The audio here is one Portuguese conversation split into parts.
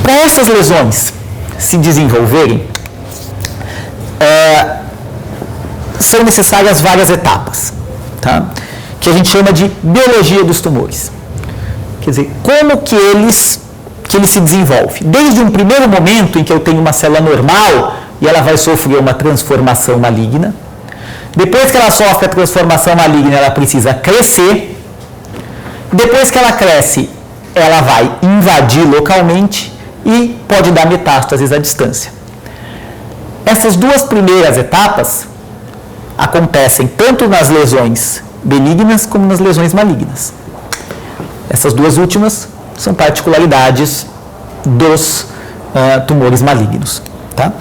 Para essas lesões se desenvolverem, são necessárias várias etapas, tá? Que a gente chama de biologia dos tumores. Quer dizer, como que ele se desenvolve? Desde um primeiro momento em que eu tenho uma célula normal e ela vai sofrer uma transformação maligna. Depois que ela sofre a transformação maligna, ela precisa crescer. Depois que ela cresce, ela vai invadir localmente e pode dar metástases à distância. Essas duas primeiras etapas acontecem tanto nas lesões benignas como nas lesões malignas. Essas duas últimas são particularidades dos tumores malignos. Tá?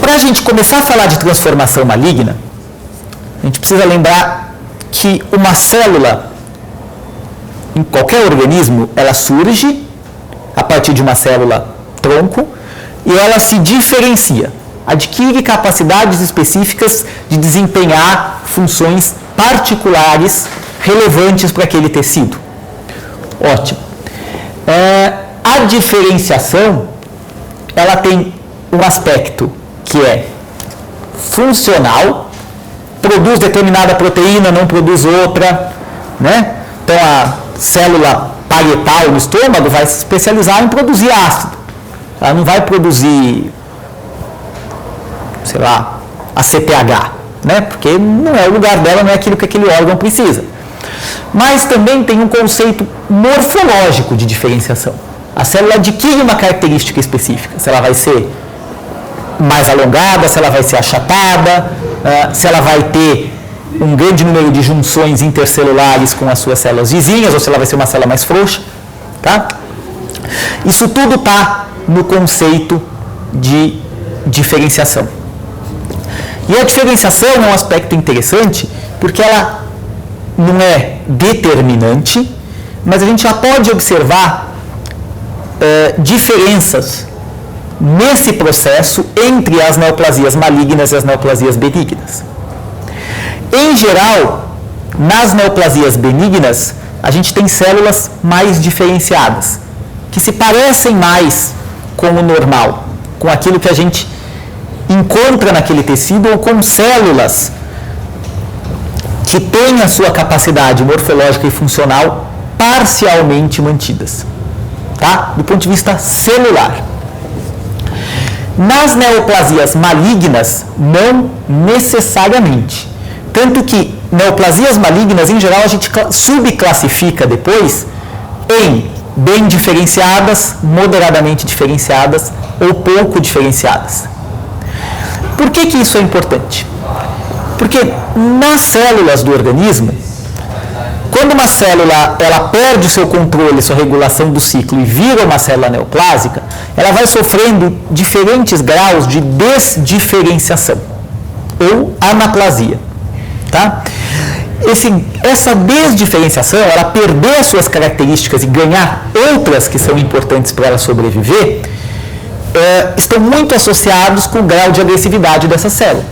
Para a gente começar a falar de transformação maligna, a gente precisa lembrar que uma célula, em qualquer organismo, ela surge a partir de uma célula tronco e ela se diferencia, adquire capacidades específicas de desempenhar funções particulares relevantes para aquele tecido. Ótimo. A diferenciação, ela tem um aspecto que é funcional, produz determinada proteína, não produz outra, né? Então a célula parietal no estômago vai se especializar em produzir ácido. Ela não vai produzir, sei lá, a CPH, né? Porque não é o lugar dela, não é aquilo que aquele órgão precisa. Mas também tem um conceito morfológico de diferenciação. A célula adquire uma característica específica. Se ela vai ser mais alongada, se ela vai ser achatada, se ela vai ter um grande número de junções intercelulares com as suas células vizinhas, ou se ela vai ser uma célula mais frouxa. Tá? Isso tudo está no conceito de diferenciação. E a diferenciação é um aspecto interessante porque ela não é determinante, mas a gente já pode observar diferenças nesse processo entre as neoplasias malignas e as neoplasias benignas. Em geral, nas neoplasias benignas, a gente tem células mais diferenciadas, que se parecem mais com o normal, com aquilo que a gente encontra naquele tecido, ou com células que têm a sua capacidade morfológica e funcional parcialmente mantidas, tá? Do ponto de vista celular. Nas neoplasias malignas, não necessariamente. Tanto que neoplasias malignas, em geral, a gente subclassifica depois em bem diferenciadas, moderadamente diferenciadas ou pouco diferenciadas. Por que isso é importante? Porque nas células do organismo, quando uma célula ela perde o seu controle, sua regulação do ciclo e vira uma célula neoplásica, ela vai sofrendo diferentes graus de desdiferenciação ou anaplasia. Tá? Essa desdiferenciação, ela perder as suas características e ganhar outras que são importantes para ela sobreviver, estão muito associados com o grau de agressividade dessa célula.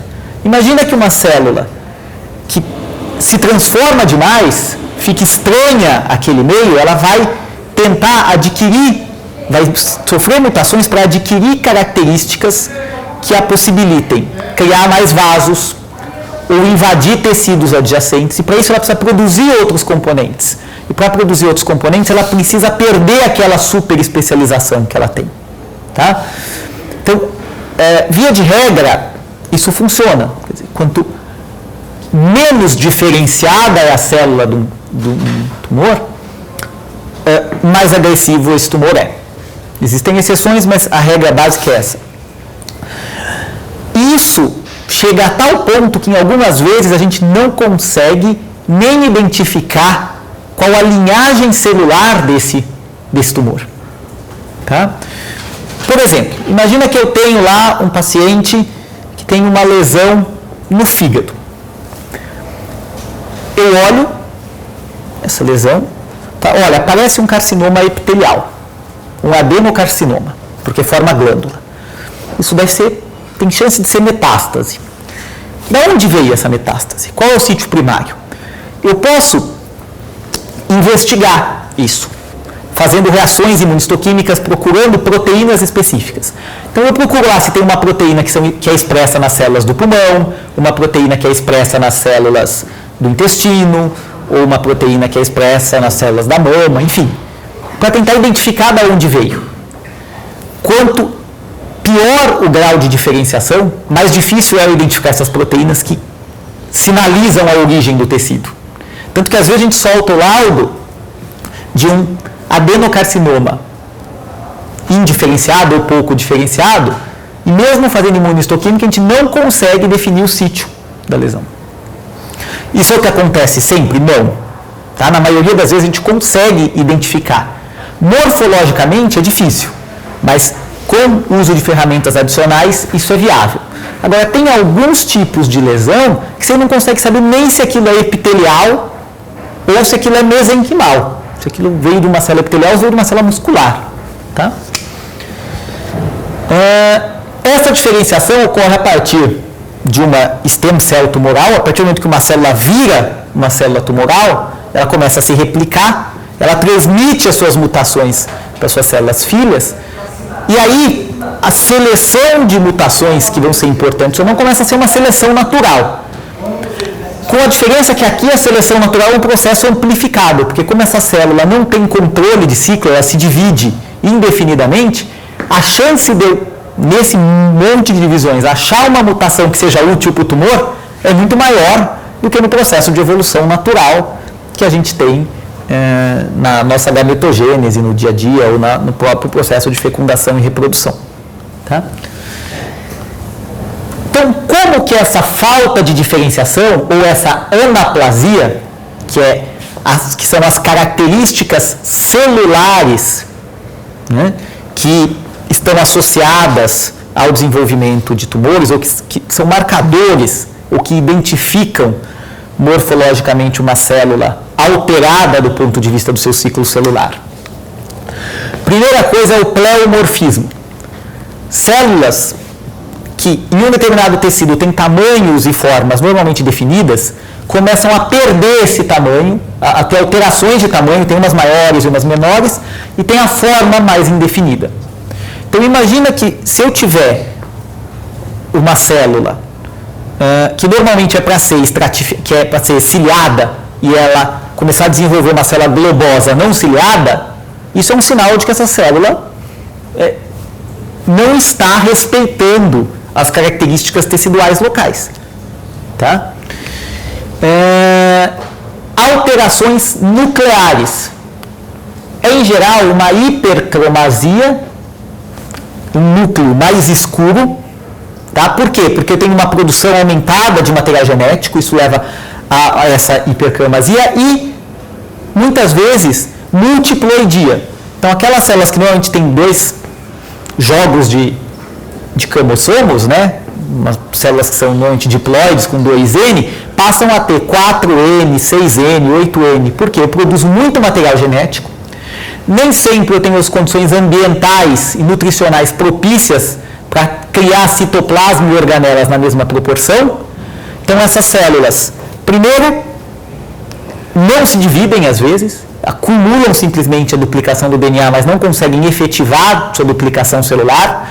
Imagina que uma célula que se transforma demais, fica estranha àquele meio, ela vai tentar adquirir, vai sofrer mutações para adquirir características que a possibilitem criar mais vasos ou invadir tecidos adjacentes, e para isso ela precisa produzir outros componentes. E para produzir outros componentes, ela precisa perder aquela super especialização que ela tem. Tá? Então, via de regra, isso funciona. Quer dizer, quanto menos diferenciada é a célula do tumor, mais agressivo esse tumor é. Existem exceções, mas a regra básica é essa. Isso chega a tal ponto que, em algumas vezes, a gente não consegue nem identificar qual a linhagem celular desse tumor. Tá? Por exemplo, imagina que eu tenho lá um paciente que tem uma lesão no fígado. Eu olho essa lesão, tá? Olha, parece um carcinoma epitelial, um adenocarcinoma, porque forma glândula. Isso tem chance de ser metástase. De onde veio essa metástase? Qual é o sítio primário? Eu posso investigar isso. fazendo reações imunistoquímicas, procurando proteínas específicas. Então eu procuro lá se tem uma proteína que é expressa nas células do pulmão, uma proteína que é expressa nas células do intestino, ou uma proteína que é expressa nas células da mama, enfim, para tentar identificar de onde veio. Quanto pior o grau de diferenciação, mais difícil é identificar essas proteínas que sinalizam a origem do tecido. Tanto que às vezes a gente solta o laudo de um adenocarcinoma indiferenciado ou pouco diferenciado, e mesmo fazendo imunistoquímica, a gente não consegue definir o sítio da lesão. Isso é o que acontece sempre? Não. Tá? Na maioria das vezes a gente consegue identificar. Morfologicamente é difícil, mas com o uso de ferramentas adicionais isso é viável. Agora, tem alguns tipos de lesão que você não consegue saber nem se aquilo é epitelial ou se aquilo é mesenquimal. Se aquilo veio de uma célula epitelial ou veio de uma célula muscular. Tá? Essa diferenciação ocorre a partir de uma stem cell tumoral. A partir do momento que uma célula vira uma célula tumoral, ela começa a se replicar, ela transmite as suas mutações para suas células filhas, e aí a seleção de mutações que vão ser importantes ou não começa a ser uma seleção natural. Com a diferença que aqui a seleção natural é um processo amplificado, porque como essa célula não tem controle de ciclo, ela se divide indefinidamente, a chance de, nesse monte de divisões, achar uma mutação que seja útil para o tumor é muito maior do que no processo de evolução natural que a gente tem na nossa gametogênese, no dia a dia, ou no próprio processo de fecundação e reprodução. Tá? Então, como que essa falta de diferenciação, ou essa anaplasia, que são as características celulares, né, que estão associadas ao desenvolvimento de tumores, ou que são marcadores, ou que identificam morfologicamente uma célula alterada do ponto de vista do seu ciclo celular. Primeira coisa é o pleomorfismo. Células que em um determinado tecido têm tamanhos e formas normalmente definidas, começam a perder esse tamanho, a ter alterações de tamanho, tem umas maiores e umas menores, e tem a forma mais indefinida. Então imagina que se eu tiver uma célula que normalmente é para ser ciliada, e ela começar a desenvolver uma célula globosa não ciliada, isso é um sinal de que essa célula não está respeitando as características teciduais locais. Tá? Alterações nucleares. Em geral, uma hipercromasia, um núcleo mais escuro. Tá? Por quê? Porque eu tenho uma produção aumentada de material genético, isso leva a essa hipercromasia, e muitas vezes multiploidia. Então, aquelas células que normalmente têm 2 jogos de cromossomos, né? Umas células que são normalmente diploides com 2N, passam a ter 4N, 6N, 8N. Por quê? Eu produzo muito material genético. Nem sempre eu tenho as condições ambientais e nutricionais propícias para criar citoplasma e organelas na mesma proporção. Então, essas células, primeiro, não se dividem às vezes, acumulam simplesmente a duplicação do DNA, mas não conseguem efetivar sua duplicação celular.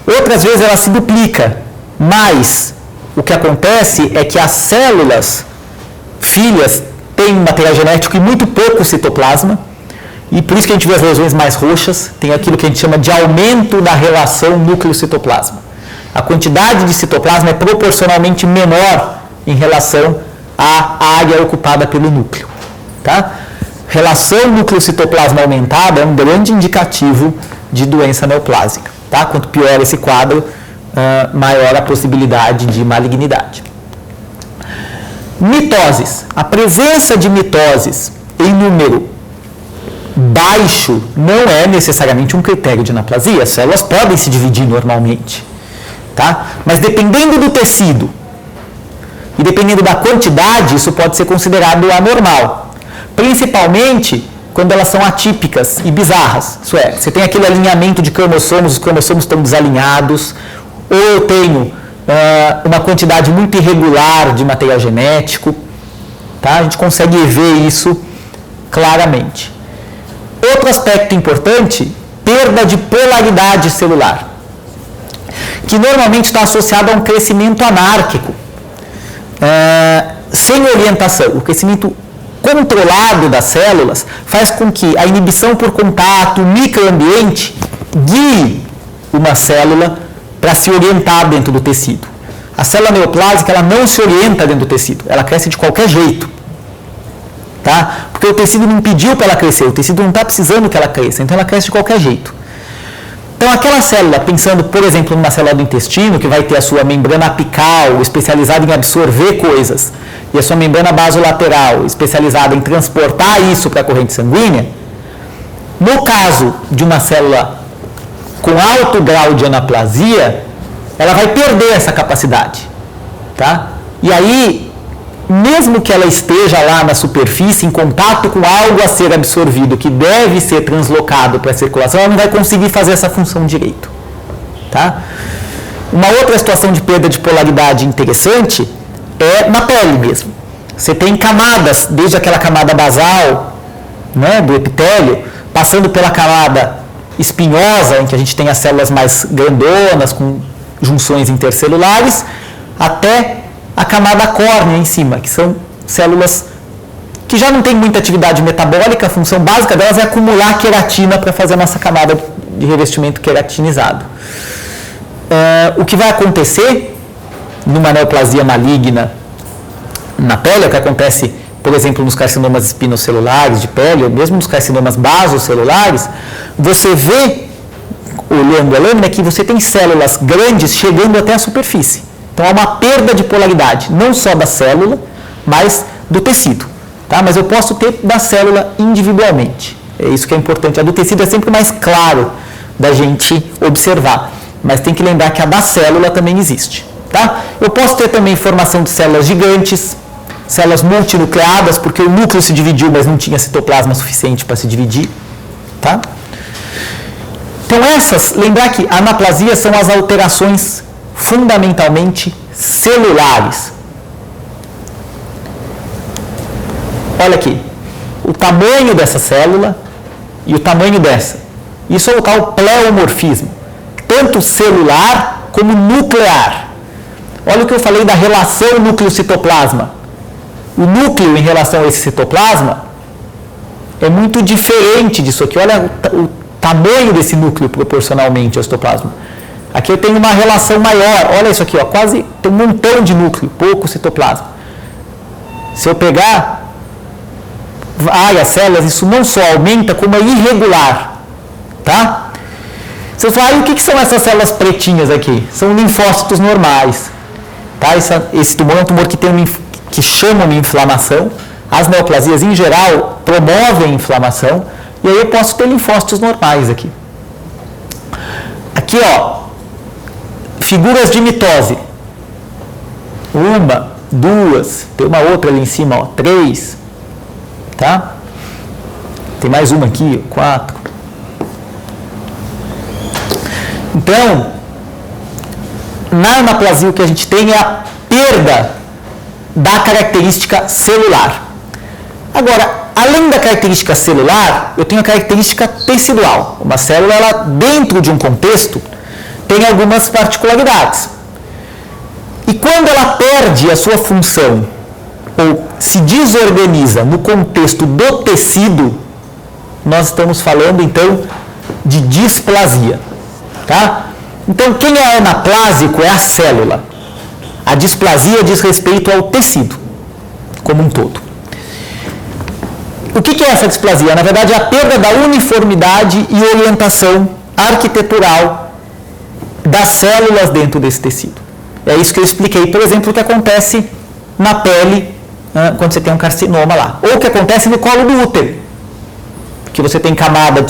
Outras vezes ela se duplica, mas o que acontece é que as células filhas têm material genético e muito pouco citoplasma, e por isso que a gente vê as lesões mais roxas, tem aquilo que a gente chama de aumento da relação núcleo-citoplasma. A quantidade de citoplasma é proporcionalmente menor em relação à área ocupada pelo núcleo. Tá? Relação núcleo-citoplasma aumentada é um grande indicativo de doença neoplásica. Tá? Quanto pior esse quadro, maior a possibilidade de malignidade. Mitoses. A presença de mitoses em número baixo não é necessariamente um critério de anaplasia. As células podem se dividir normalmente. Tá? Mas dependendo do tecido e dependendo da quantidade, isso pode ser considerado anormal. Principalmente quando elas são atípicas e bizarras. Isso é, você tem aquele alinhamento de cromossomos, os cromossomos estão desalinhados, ou eu tenho uma quantidade muito irregular de material genético. Tá? A gente consegue ver isso claramente. outro aspecto importante, perda de polaridade celular, que normalmente está associado a um crescimento anárquico, sem orientação. O crescimento controlado das células faz com que a inibição por contato, o microambiente, guie uma célula para se orientar dentro do tecido. A célula neoplásica, ela não se orienta dentro do tecido, ela cresce de qualquer jeito. Tá? Porque o tecido não pediu para ela crescer, o tecido não está precisando que ela cresça, então ela cresce de qualquer jeito. Então aquela célula, pensando por exemplo numa célula do intestino, que vai ter a sua membrana apical, especializada em absorver coisas, e a sua membrana basolateral, especializada em transportar isso para a corrente sanguínea, no caso de uma célula com alto grau de anaplasia, ela vai perder essa capacidade. Tá? E aí, mesmo que ela esteja lá na superfície, em contato com algo a ser absorvido, que deve ser translocado para a circulação, ela não vai conseguir fazer essa função direito. Tá? Uma outra situação de perda de polaridade interessante é na pele mesmo. Você tem camadas, desde aquela camada basal, né, do epitélio, passando pela camada espinhosa, em que a gente tem as células mais grandonas, com junções intercelulares, até a camada córnea em cima, que são células que já não têm muita atividade metabólica, a função básica delas é acumular queratina para fazer a nossa camada de revestimento queratinizado. O que vai acontecer numa neoplasia maligna na pele, o que acontece, por exemplo, nos carcinomas espinocelulares de pele, ou mesmo nos carcinomas basocelulares, você vê, olhando a lâmina, que você tem células grandes chegando até a superfície. Então há uma perda de polaridade, não só da célula, mas do tecido. Tá? Mas eu posso ter da célula individualmente. É isso que é importante. A do tecido é sempre mais claro da gente observar. Mas tem que lembrar que a da célula também existe. Tá? Eu posso ter também formação de células gigantes, células multinucleadas, porque o núcleo se dividiu, mas não tinha citoplasma suficiente para se dividir. Tá? Então lembrar que a anaplasia são as alterações fundamentalmente celulares. Olha aqui, o tamanho dessa célula e o tamanho dessa. Isso é o tal pleomorfismo, tanto celular como nuclear. Olha o que eu falei da relação núcleo-citoplasma. O núcleo em relação a esse citoplasma é muito diferente disso aqui. Olha o tamanho desse núcleo proporcionalmente ao citoplasma. Aqui eu tenho uma relação maior. Olha isso aqui, ó, quase tem um montão de núcleo, pouco citoplasma. Se eu pegar várias células, isso não só aumenta, como é irregular. Tá? Você fala, o que são essas células pretinhas aqui? São linfócitos normais. Tá? Esse tumor é um tumor que chama uma inflamação. As neoplasias, em geral, promovem inflamação. E aí eu posso ter linfócitos normais aqui. Aqui, ó, figuras de mitose. 1, 2, tem uma outra ali em cima, ó, 3. Tá? Tem mais uma aqui, 4. Então, na anaplasia o que a gente tem é a perda da característica celular. Agora, além da característica celular, eu tenho a característica tecidual. Uma célula, ela, dentro de um contexto, tem algumas particularidades. E quando ela perde a sua função, ou se desorganiza no contexto do tecido, nós estamos falando, então, de displasia. Tá? Então, quem é anaplásico é a célula. A displasia diz respeito ao tecido, como um todo. O que é essa displasia? Na verdade, é a perda da uniformidade e orientação arquitetural das células dentro desse tecido. É isso que eu expliquei, por exemplo, o que acontece na pele quando você tem um carcinoma lá. Ou o que acontece no colo do útero, que você tem camada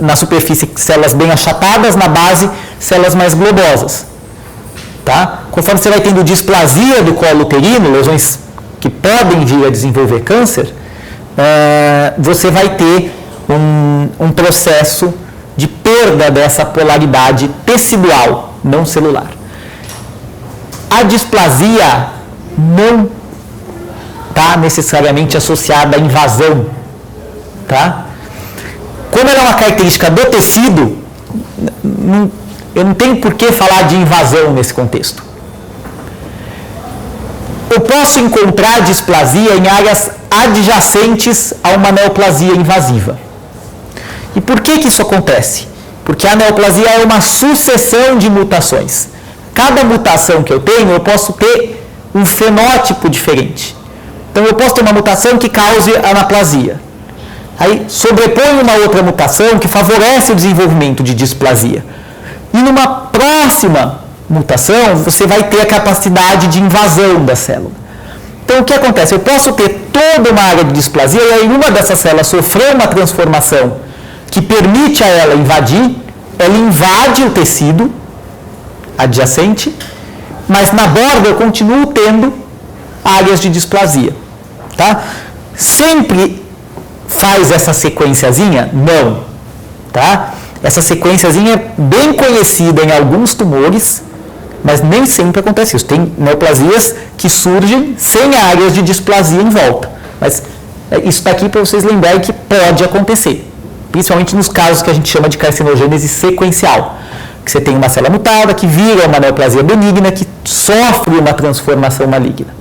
na superfície células bem achatadas, na base células mais globosas. Tá? Conforme você vai tendo displasia do colo uterino, lesões que podem vir a desenvolver câncer, você vai ter um processo de perda dessa polaridade tecidual, não celular. A displasia não está necessariamente associada à invasão. Tá? como ela é uma característica do tecido, eu não tenho por que falar de invasão nesse contexto. Eu posso encontrar displasia em áreas adjacentes a uma neoplasia invasiva. E por que isso acontece? Porque a neoplasia é uma sucessão de mutações. Cada mutação que eu tenho, eu posso ter um fenótipo diferente. Então, eu posso ter uma mutação que cause anaplasia. Aí, sobrepõe uma outra mutação que favorece o desenvolvimento de displasia. E numa próxima mutação, você vai ter a capacidade de invasão da célula. Então, o que acontece? Eu posso ter toda uma área de displasia e aí uma dessas células sofreu uma transformação que permite a ela invadir, ela invade o tecido adjacente, mas na borda eu continuo tendo áreas de displasia. Tá? Sempre faz essa sequenciazinha? Não. Tá? Essa sequenciazinha é bem conhecida em alguns tumores, mas nem sempre acontece isso. Tem neoplasias que surgem sem áreas de displasia em volta. Mas isso está aqui para vocês lembrarem que pode acontecer. Principalmente nos casos que a gente chama de carcinogênese sequencial. Que você tem uma célula mutada que vira uma neoplasia benigna que sofre uma transformação maligna.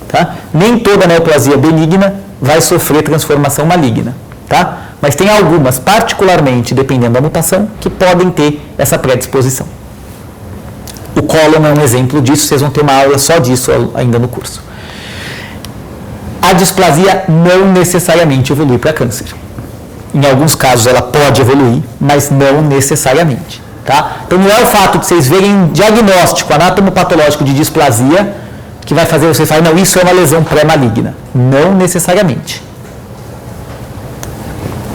Tá? Nem toda neoplasia benigna vai sofrer transformação maligna. Tá? Mas tem algumas, particularmente dependendo da mutação, que podem ter essa predisposição. O cólon é um exemplo disso, vocês vão ter uma aula só disso ainda no curso. A displasia não necessariamente evolui para câncer. Em alguns casos ela pode evoluir, mas não necessariamente. Tá? Então não é o fato de vocês verem um diagnóstico anatomopatológico de displasia que vai fazer vocês falarem, não, isso é uma lesão pré-maligna. Não necessariamente.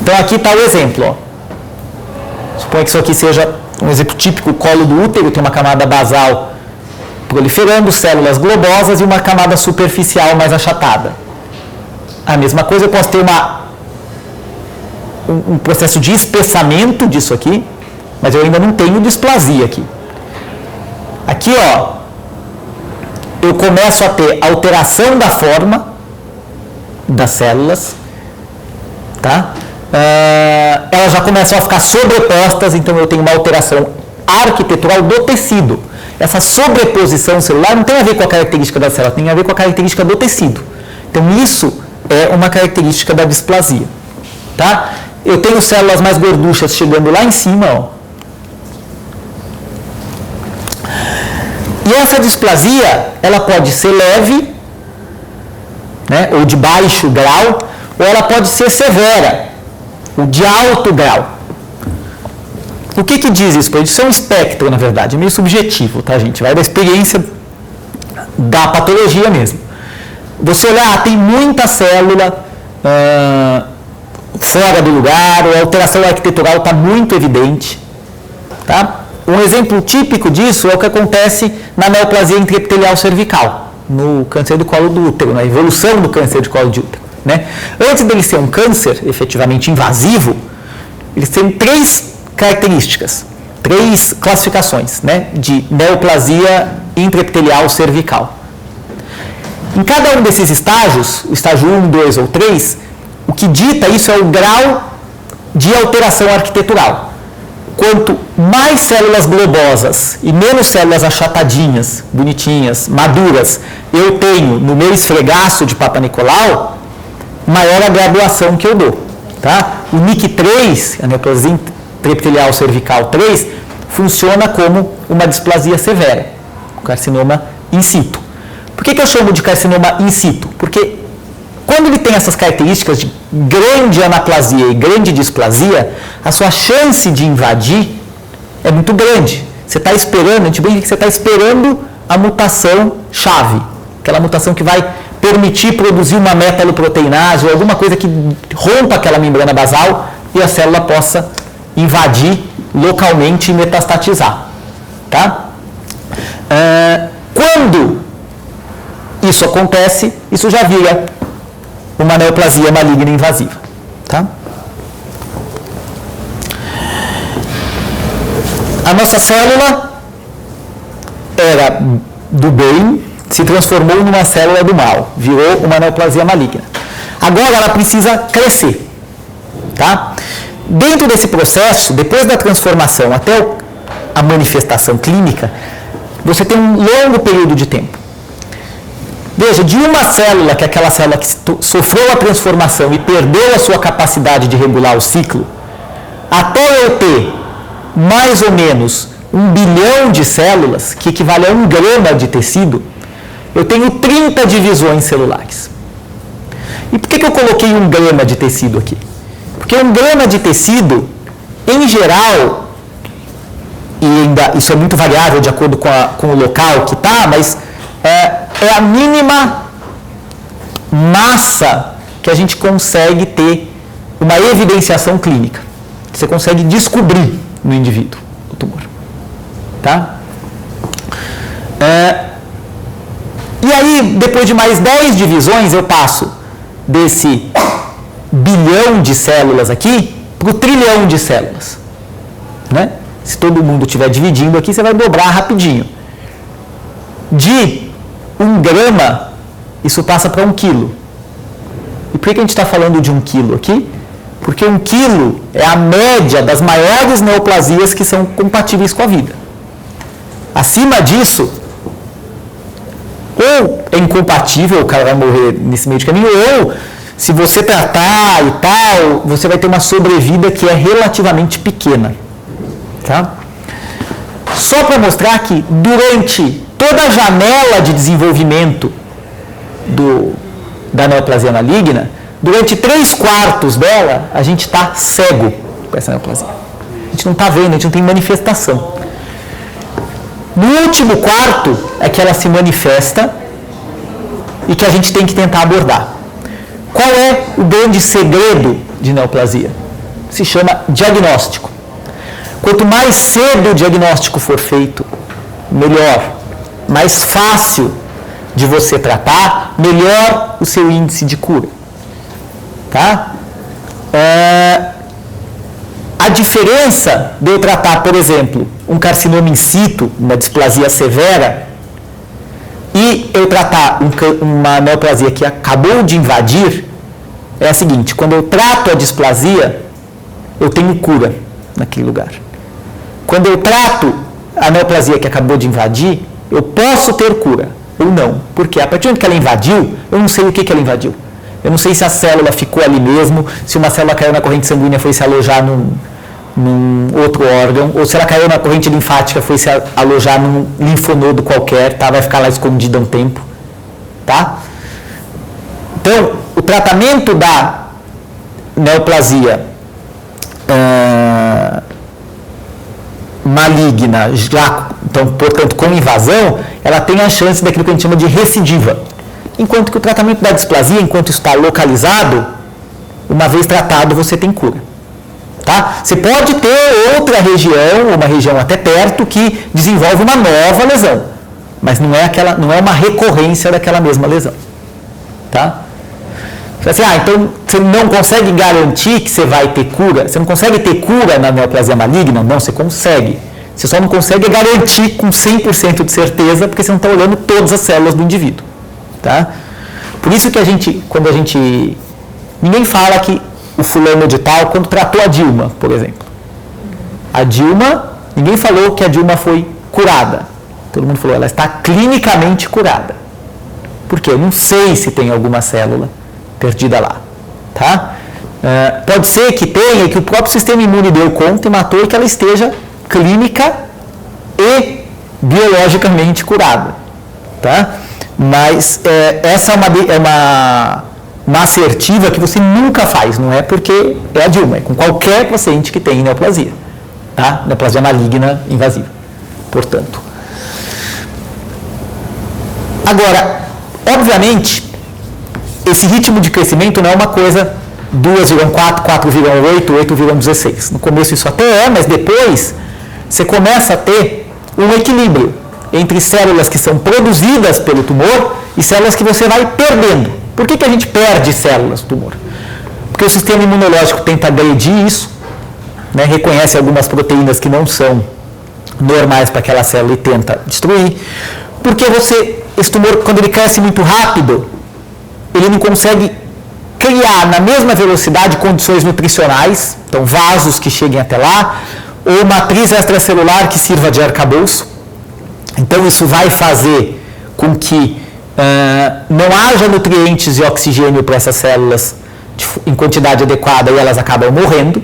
Então aqui está o exemplo. Ó. Suponha que isso aqui seja um exemplo típico, o colo do útero, tem uma camada basal proliferando, células globosas e uma camada superficial mais achatada. A mesma coisa, eu posso ter um processo de espessamento disso aqui, mas eu ainda não tenho displasia aqui. Aqui, ó, eu começo a ter alteração da forma das células, tá? Elas já começam a ficar sobrepostas, então eu tenho uma alteração arquitetural do tecido. Essa sobreposição celular não tem a ver com a característica da célula, tem a ver com a característica do tecido. Então isso é uma característica da displasia. Tá? Eu tenho células mais gorduchas chegando lá em cima, ó. E essa displasia, ela pode ser leve, né, ou de baixo grau, ou ela pode ser severa, ou de alto grau. O que diz isso? Isso é um espectro, na verdade, é meio subjetivo, tá, gente? Vai da experiência da patologia mesmo. Você olhar, tem muita célula fora do lugar, ou a alteração arquitetural está muito evidente, tá? Um exemplo típico disso é o que acontece na neoplasia intraepitelial cervical, no câncer do colo do útero, na evolução do câncer de colo de útero. Né? Antes dele ser um câncer efetivamente invasivo, eles têm três características, três classificações, né, de neoplasia intraepitelial cervical. Em cada um desses estágios, o estágio 1, 2 ou 3, o que dita isso é o grau de alteração arquitetural. Quanto mais células globosas e menos células achatadinhas, bonitinhas, maduras, eu tenho no meu esfregaço de Papa Nicolau, maior a graduação que eu dou. Tá? O NIC3, a neoplasia intraepitelial cervical 3, funciona como uma displasia severa, um carcinoma in situ. Por que eu chamo de carcinoma in situ? Porque quando ele tem essas características de grande anaplasia e grande displasia, a sua chance de invadir é muito grande. Você está esperando, a gente brinca que você está esperando a mutação chave, aquela mutação que vai permitir produzir uma metaloproteinase ou alguma coisa que rompa aquela membrana basal e a célula possa invadir localmente e metastatizar. Tá? Quando isso acontece, isso já vira uma neoplasia maligna invasiva. Tá? A nossa célula era do bem, se transformou numa célula do mal, virou uma neoplasia maligna. Agora ela precisa crescer. Tá? Dentro desse processo, depois da transformação até a manifestação clínica, você tem um longo período de tempo. Veja, de uma célula, que é aquela célula que sofreu a transformação e perdeu a sua capacidade de regular o ciclo, até eu ter mais ou menos 1 bilhão de células, que equivale a 1 grama de tecido, eu tenho 30 divisões celulares. E por que eu coloquei 1 grama de tecido aqui? Porque 1 grama de tecido, em geral, e ainda isso é muito variável de acordo com o local que está, mas é a mínima massa que a gente consegue ter uma evidenciação clínica. Você consegue descobrir no indivíduo o tumor. Tá? E aí, depois de mais 10 divisões, eu passo desse bilhão de células aqui para o trilhão de células. Né? Se todo mundo estiver dividindo aqui, você vai dobrar rapidinho. De 1 grama, isso passa para 1 quilo. E por que a gente está falando de 1 quilo aqui? Porque 1 quilo é a média das maiores neoplasias que são compatíveis com a vida. Acima disso, ou é incompatível, o cara vai morrer nesse meio de caminho, ou se você tratar e tal, você vai ter uma sobrevida que é relativamente pequena. Tá? Só para mostrar que durante toda a janela de desenvolvimento da neoplasia maligna, durante 3/4 dela, a gente está cego com essa neoplasia. A gente não está vendo, a gente não tem manifestação. No último quarto é que ela se manifesta e que a gente tem que tentar abordar. Qual é o grande segredo de neoplasia? Se chama diagnóstico. Quanto mais cedo o diagnóstico for feito, melhor. Mais fácil de você tratar, melhor o seu índice de cura. Tá? A diferença de eu tratar, por exemplo, um carcinoma in situ, uma displasia severa, e eu tratar uma neoplasia que acabou de invadir, é a seguinte: quando eu trato a displasia, eu tenho cura naquele lugar. Quando eu trato a neoplasia que acabou de invadir, eu posso ter cura ou não. Porque a partir do momento que ela invadiu, eu não sei o que ela invadiu. Eu não sei se a célula ficou ali mesmo, se uma célula caiu na corrente sanguínea e foi se alojar num outro órgão, ou se ela caiu na corrente linfática e foi se alojar num linfonodo qualquer, tá? Vai ficar lá escondida um tempo. Tá? Então, o tratamento da neoplasia maligna, então, portanto, com invasão, ela tem a chance daquilo que a gente chama de recidiva. Enquanto que o tratamento da displasia, enquanto está localizado, uma vez tratado, você tem cura. Tá? Você pode ter outra região, uma região até perto, que desenvolve uma nova lesão, mas não é uma recorrência daquela mesma lesão. Tá? Assim, então você não consegue garantir que você vai ter cura? Você não consegue ter cura na neoplasia maligna? Não, você consegue. Você só não consegue garantir com 100% de certeza, porque você não está olhando todas as células do indivíduo. Tá? Por isso que ninguém fala que o fulano de tal, quando tratou a Dilma, por exemplo. A Dilma, ninguém falou que a Dilma foi curada. Todo mundo falou, ela está clinicamente curada. Por quê? Eu não sei se tem alguma célula perdida lá. Tá? Pode ser que tenha, que o próprio sistema imune deu conta e matou e que ela esteja clínica e biologicamente curada. Tá? Mas essa é uma assertiva que você nunca faz, não é porque é a Dilma, é com qualquer paciente que tem neoplasia. Tá? Neoplasia maligna invasiva, portanto. Agora, obviamente, esse ritmo de crescimento não é uma coisa 2 viram 4, 4 viram 8, 8 viram 16. No começo isso até é, mas depois você começa a ter um equilíbrio entre células que são produzidas pelo tumor e células que você vai perdendo. Por que a gente perde células do tumor? Porque o sistema imunológico tenta agredir isso, né, reconhece algumas proteínas que não são normais para aquela célula e tenta destruir. Porque esse tumor, quando ele cresce muito rápido, ele não consegue criar na mesma velocidade condições nutricionais, então vasos que cheguem até lá, ou matriz extracelular que sirva de arcabouço. Então isso vai fazer com que não haja nutrientes e oxigênio para essas células em quantidade adequada e elas acabam morrendo,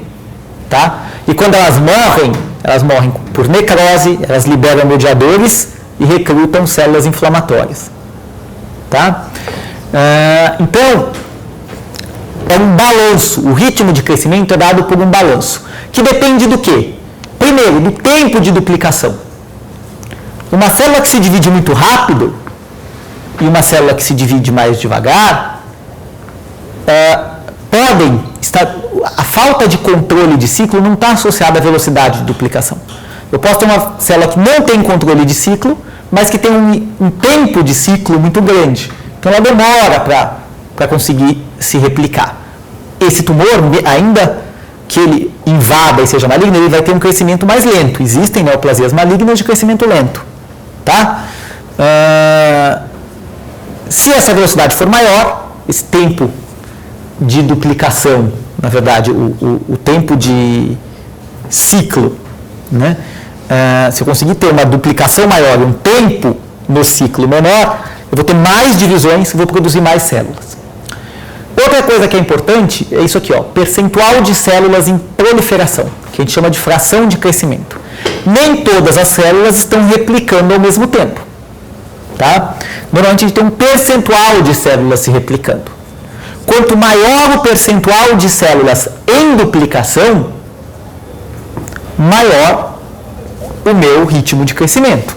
tá? E quando elas morrem por necrose, elas liberam mediadores e recrutam células inflamatórias, tá? Então, é um balanço, o ritmo de crescimento é dado por um balanço, que depende do quê? Primeiro, do tempo de duplicação. Uma célula que se divide muito rápido e uma célula que se divide mais devagar, podem estar... A falta de controle de ciclo não está associada à velocidade de duplicação. Eu posso ter uma célula que não tem controle de ciclo, mas que tem um tempo de ciclo muito grande. Então, ela demora para conseguir se replicar. Esse tumor, ainda que ele invada e seja maligno, ele vai ter um crescimento mais lento. Existem neoplasias malignas de crescimento lento. Tá? Se essa velocidade for maior, esse tempo de duplicação, na verdade, o tempo de ciclo, né? Se eu conseguir ter uma duplicação maior e um tempo no ciclo menor, eu vou ter mais divisões e vou produzir mais células. Outra coisa que é importante é isso aqui, ó, percentual de células em proliferação, que a gente chama de fração de crescimento. Nem todas as células estão replicando ao mesmo tempo. Tá? Normalmente a gente tem um percentual de células se replicando. Quanto maior o percentual de células em duplicação, maior o meu ritmo de crescimento.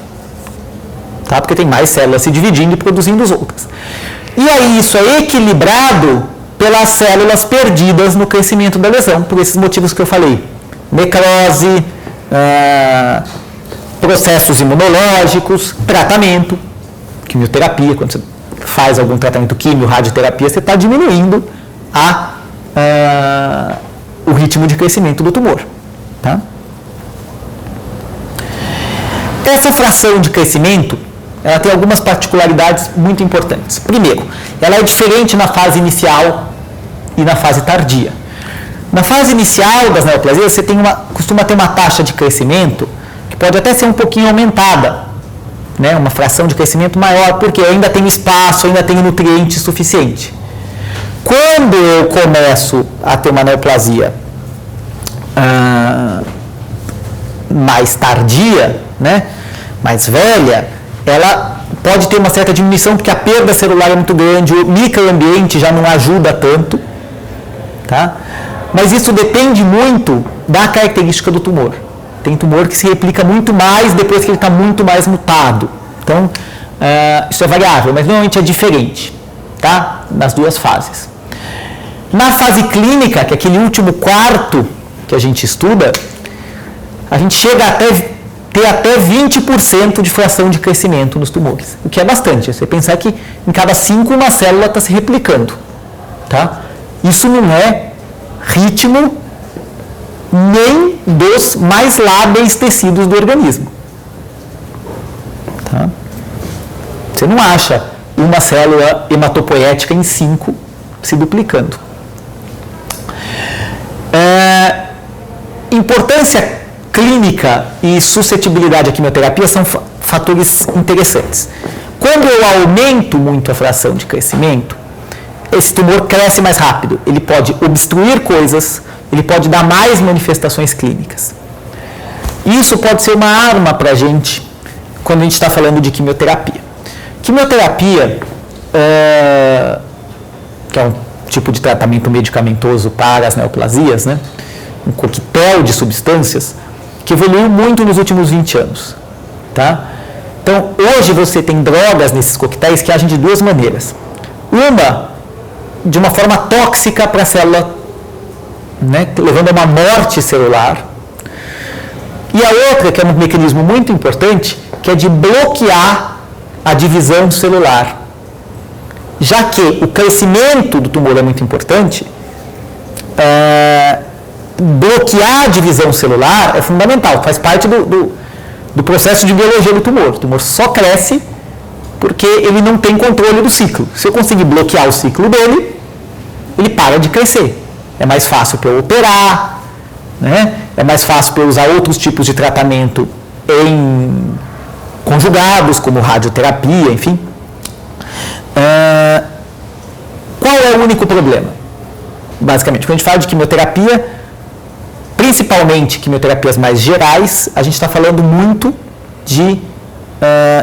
Tá? Porque tem mais células se dividindo e produzindo as outras. E aí isso é equilibrado pelas células perdidas no crescimento da lesão, por esses motivos que eu falei. Necrose, processos imunológicos, tratamento, quimioterapia, quando você faz algum tratamento químio, radioterapia, você está diminuindo o ritmo de crescimento do tumor. Tá? Essa fração de crescimento, ela tem algumas particularidades muito importantes. Primeiro, ela é diferente na fase inicial e na fase tardia. Na fase inicial das neoplasias, você costuma ter uma taxa de crescimento que pode até ser um pouquinho aumentada, né? Uma fração de crescimento maior, porque ainda tem espaço, ainda tem nutriente suficiente. Quando eu começo a ter uma neoplasia mais tardia, né? Mais velha, ela pode ter uma certa diminuição, porque a perda celular é muito grande, o microambiente já não ajuda tanto, tá? Mas isso depende muito da característica do tumor. Tem tumor que se replica muito mais depois que ele está muito mais mutado. Então, isso é variável, mas normalmente é diferente, tá? Nas duas fases. Na fase clínica, que é aquele último quarto que a gente estuda, a gente chega ter até 20% de fração de crescimento nos tumores, o que é bastante. Você pensar que em cada 5 uma célula está se replicando, tá? Isso não é ritmo nem dos mais lábeis tecidos do organismo. Tá? Você não acha uma célula hematopoética em 5 se duplicando. Importância clínica e suscetibilidade à quimioterapia são fatores interessantes. Quando eu aumento muito a fração de crescimento, esse tumor cresce mais rápido. Ele pode obstruir coisas, ele pode dar mais manifestações clínicas. Isso pode ser uma arma para a gente quando a gente está falando de quimioterapia. Quimioterapia, que é um tipo de tratamento medicamentoso para as neoplasias, né? Um coquetel de substâncias que evoluiu muito nos últimos 20 anos. Tá? Então, hoje você tem drogas nesses coquetéis que agem de duas maneiras. Uma, de uma forma tóxica para a célula, né, levando a uma morte celular. E a outra, que é um mecanismo muito importante, que é de bloquear a divisão celular. Já que o crescimento do tumor é muito importante, bloquear a divisão celular é fundamental, faz parte do processo de biologia do tumor. O tumor só cresce porque ele não tem controle do ciclo. Se eu conseguir bloquear o ciclo dele, ele para de crescer. É mais fácil para eu operar, né? É mais fácil para eu usar outros tipos de tratamento em conjugados, como radioterapia, enfim. Qual é o único problema? Basicamente, quando a gente fala de quimioterapia, principalmente quimioterapias mais gerais, a gente está falando muito de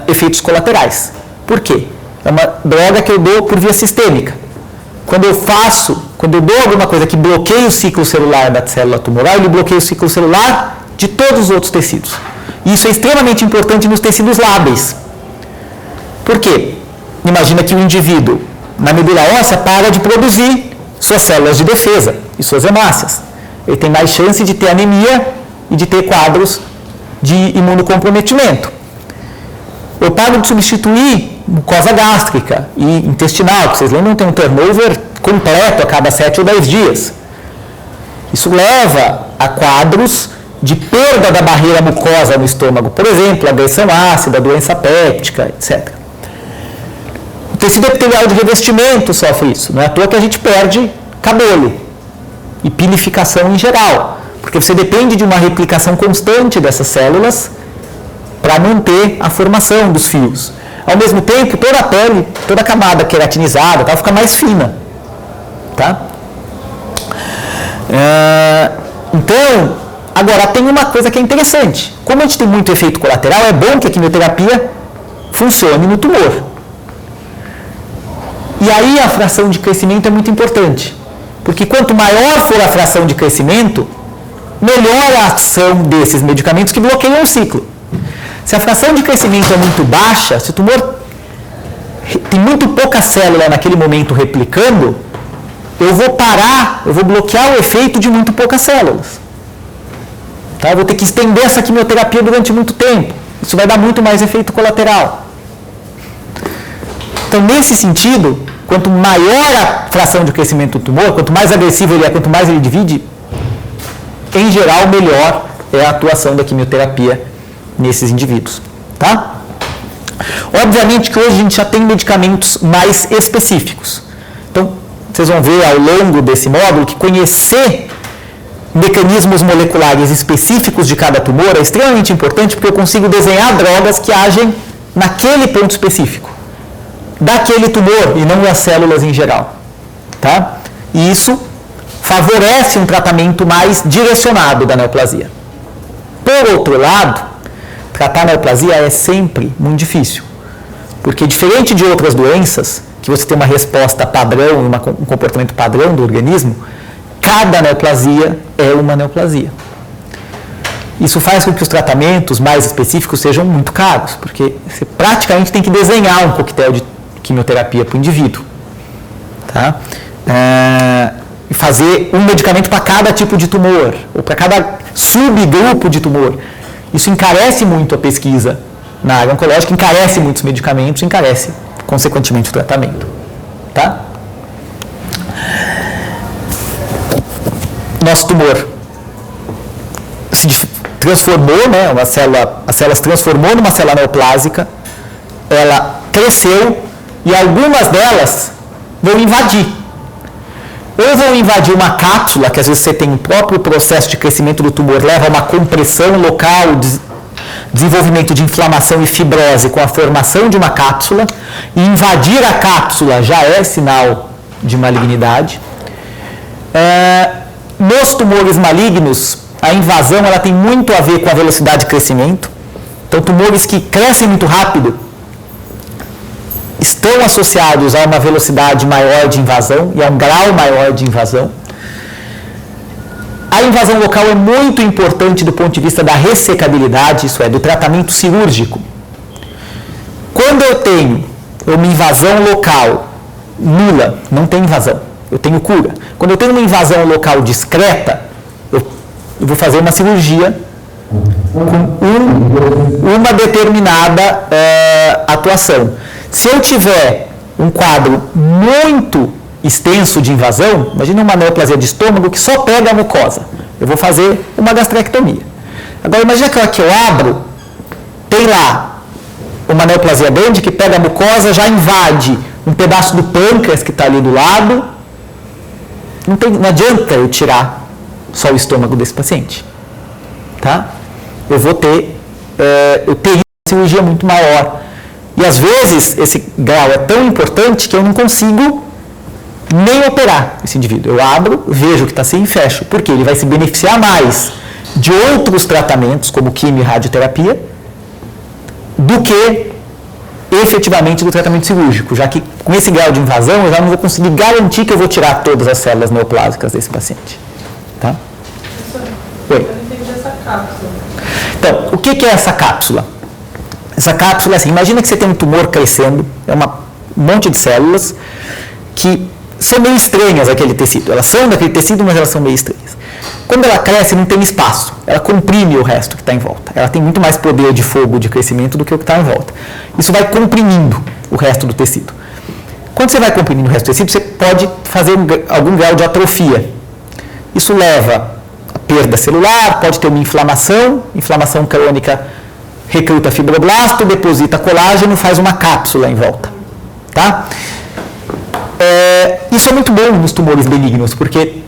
efeitos colaterais. Por quê? É uma droga que eu dou por via sistêmica. Quando eu dou alguma coisa que bloqueia o ciclo celular da célula tumoral, ele bloqueia o ciclo celular de todos os outros tecidos. E isso é extremamente importante nos tecidos lábeis. Por quê? Imagina que o indivíduo, na medula óssea, para de produzir suas células de defesa e suas hemácias. Ele tem mais chance de ter anemia e de ter quadros de imunocomprometimento. Eu paro de substituir mucosa gástrica e intestinal, que vocês lembram, tem um turnover completo a cada 7 ou 10 dias. Isso leva a quadros de perda da barreira mucosa no estômago, por exemplo, agressão ácida, doença péptica, etc. O tecido epitelial de revestimento sofre isso. Não é à toa que a gente perde cabelo e pilificação em geral, porque você depende de uma replicação constante dessas células para manter a formação dos fios. Ao mesmo tempo, toda a pele, toda a camada queratinizada, fica mais fina. Tá? Então, agora tem uma coisa que é interessante. Como a gente tem muito efeito colateral, é bom que a quimioterapia funcione no tumor. E aí a fração de crescimento é muito importante. Porque quanto maior for a fração de crescimento, melhor a ação desses medicamentos que bloqueiam o ciclo. Se a fração de crescimento é muito baixa, se o tumor tem muito pouca célula naquele momento replicando, eu vou bloquear o efeito de muito poucas células. Tá? Eu vou ter que estender essa quimioterapia durante muito tempo. Isso vai dar muito mais efeito colateral. Então, nesse sentido, quanto maior a fração de crescimento do tumor, quanto mais agressivo ele é, quanto mais ele divide, em geral, melhor é a atuação da quimioterapia nesses indivíduos. Tá? Obviamente que hoje a gente já tem medicamentos mais específicos. Então, vocês vão ver ao longo desse módulo que conhecer mecanismos moleculares específicos de cada tumor é extremamente importante, porque eu consigo desenhar drogas que agem naquele ponto específico, daquele tumor e não das células em geral. Tá? E isso favorece um tratamento mais direcionado da neoplasia. Por outro lado, tratar a neoplasia é sempre muito difícil, porque diferente de outras doenças, que você tem uma resposta padrão, um comportamento padrão do organismo, cada neoplasia é uma neoplasia. Isso faz com que os tratamentos mais específicos sejam muito caros, porque você praticamente tem que desenhar um coquetel de quimioterapia para o indivíduo. Tá? E fazer um medicamento para cada tipo de tumor, ou para cada subgrupo de tumor. Isso encarece muito a pesquisa na área oncológica, encarece muitos medicamentos, encarece, consequentemente, o tratamento. Tá? Nosso tumor se transformou, né, a célula se transformou numa célula neoplásica, ela cresceu e algumas delas vão invadir. Ou vão invadir uma cápsula, que às vezes você tem o próprio processo de crescimento do tumor, leva a uma compressão local, desenvolvimento de inflamação e fibrose com a formação de uma cápsula, e invadir a cápsula já é sinal de malignidade. Nos tumores malignos, a invasão ela tem muito a ver com a velocidade de crescimento. Então, tumores que crescem muito rápido estão associados a uma velocidade maior de invasão e a um grau maior de invasão. A invasão local é muito importante do ponto de vista da ressecabilidade, isso é, do tratamento cirúrgico. Quando eu tenho uma invasão local nula, não tem invasão, eu tenho cura. Quando eu tenho uma invasão local discreta, eu vou fazer uma cirurgia com uma determinada atuação. Se eu tiver um quadro muito extenso de invasão, imagina uma neoplasia de estômago que só pega a mucosa. Eu vou fazer uma gastrectomia. Agora, imagina que eu abro, tem lá uma neoplasia grande que pega a mucosa, já invade um pedaço do pâncreas que está ali do lado, não adianta eu tirar só o estômago desse paciente. Tá? Eu teria uma cirurgia muito maior. E às vezes esse grau é tão importante que eu não consigo nem operar esse indivíduo. Eu abro, vejo que está assim e fecho. Porque ele vai se beneficiar mais de outros tratamentos, como quimio e radioterapia, do que efetivamente do tratamento cirúrgico, já que com esse grau de invasão eu já não vou conseguir garantir que eu vou tirar todas as células neoplásicas desse paciente. Tá? Eu entendi essa cápsula. Então, o que é essa cápsula? Essa cápsula, assim, imagina que você tem um tumor crescendo, é um monte de células que são meio estranhas aquele tecido. Elas são daquele tecido, mas elas são meio estranhas. Quando ela cresce, não tem espaço. Ela comprime o resto que está em volta. Ela tem muito mais poder de fogo, de crescimento, do que o que está em volta. Isso vai comprimindo o resto do tecido. Quando você vai comprimindo o resto do tecido, você pode fazer algum grau de atrofia. Isso leva a perda celular, pode ter uma inflamação crônica recruta fibroblasto, deposita colágeno, faz uma cápsula em volta. Tá? Isso é muito bom nos tumores benignos, porque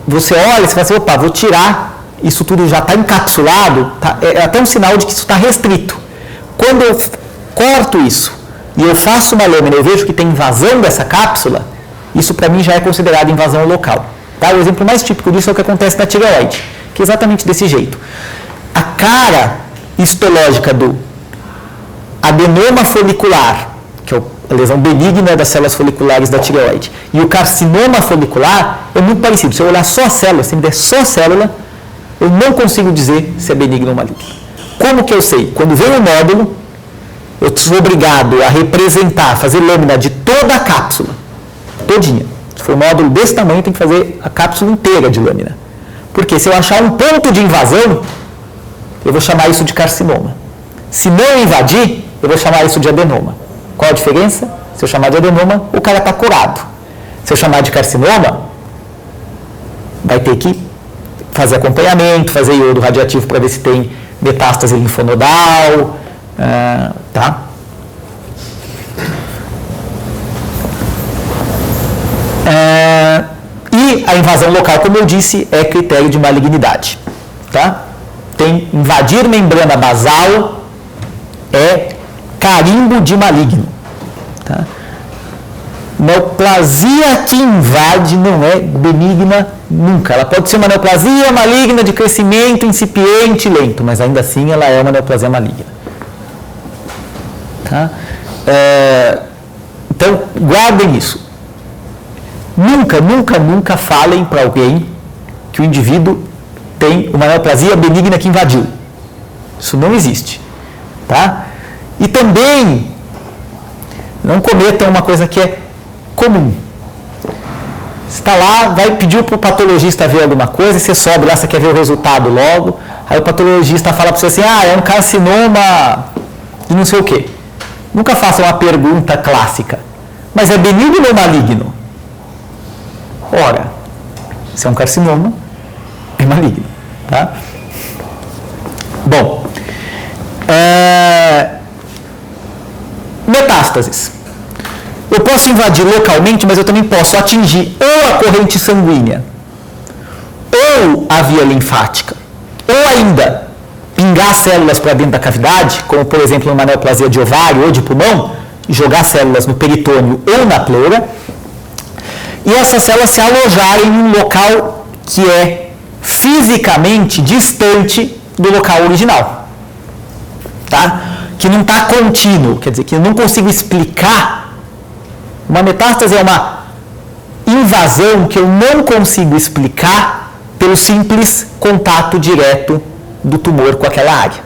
você olha e fala assim, opa, vou tirar, isso tudo já está encapsulado, tá? É até um sinal de que isso está restrito. Quando eu corto isso e eu faço uma lâmina, eu vejo que tem invasão dessa cápsula, isso para mim já é considerado invasão local. Tá? O exemplo mais típico disso é o que acontece na tireoide, que é exatamente desse jeito. A cara histológica do adenoma folicular, que é a lesão benigna das células foliculares da tireoide, e o carcinoma folicular é muito parecido. Se eu olhar só a célula, se me der só a célula, eu não consigo dizer se é benigno ou maligno. Como que eu sei? Quando vem o nódulo, eu sou obrigado a representar, fazer lâmina de toda a cápsula, todinha. Se for um nódulo desse tamanho, tem que fazer a cápsula inteira de lâmina. Porque se eu achar um ponto de invasão, eu vou chamar isso de carcinoma. Se não invadir, eu vou chamar isso de adenoma. Qual a diferença? Se eu chamar de adenoma, o cara está curado. Se eu chamar de carcinoma, vai ter que fazer acompanhamento, fazer iodo radioativo para ver se tem metástase linfonodal, tá? E a invasão local, como eu disse, é critério de malignidade. Tá? Tem invadir membrana basal, é carimbo de maligno. Tá? Neoplasia que invade não é benigna nunca. Ela pode ser uma neoplasia maligna de crescimento incipiente e lento, mas ainda assim ela é uma neoplasia maligna. Tá? Então, guardem isso. Nunca, nunca, nunca falem para alguém que o indivíduo tem uma neoplasia benigna que invadiu. Isso não existe. Tá? E também não cometam uma coisa que é comum. Você está lá, vai pedir para o patologista ver alguma coisa, você sobe lá, você quer ver o resultado logo, aí o patologista fala para você assim, é um carcinoma de não sei o quê. Nunca faça uma pergunta clássica, mas é benigno ou maligno? Ora, se é um carcinoma, é maligno. Tá? Bom, metástases. Eu posso invadir localmente, mas eu também posso atingir ou a corrente sanguínea, ou a via linfática, ou ainda pingar células para dentro da cavidade, como por exemplo numa neoplasia de ovário ou de pulmão, e jogar células no peritônio ou na pleura, e essas células se alojarem em um local que é fisicamente distante do local original. Tá? Que não está contínuo, quer dizer, que eu não consigo explicar. Uma metástase é uma invasão que eu não consigo explicar pelo simples contato direto do tumor com aquela área.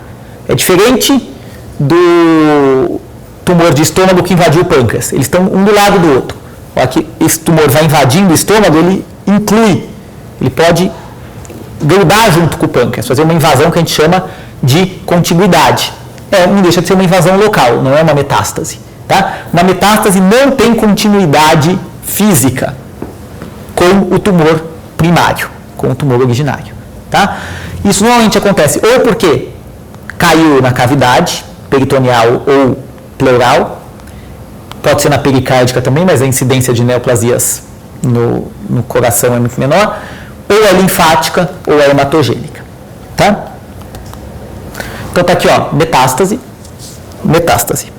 É diferente do tumor de estômago que invadiu o pâncreas. Eles estão um do lado do outro. Aqui, esse tumor vai invadindo o estômago, ele inclui, ele pode grudar junto com o pâncreas, fazer uma invasão que a gente chama de contiguidade. Não deixa de ser uma invasão local, não é uma metástase. Tá? Uma metástase não tem continuidade física com o tumor primário, com o tumor originário. Tá? Isso normalmente acontece ou porque caiu na cavidade peritoneal ou pleural, pode ser na pericárdica também, mas a incidência de neoplasias no coração é muito menor, ou é linfática ou é hematogênica, tá? Então tá aqui, ó, metástase.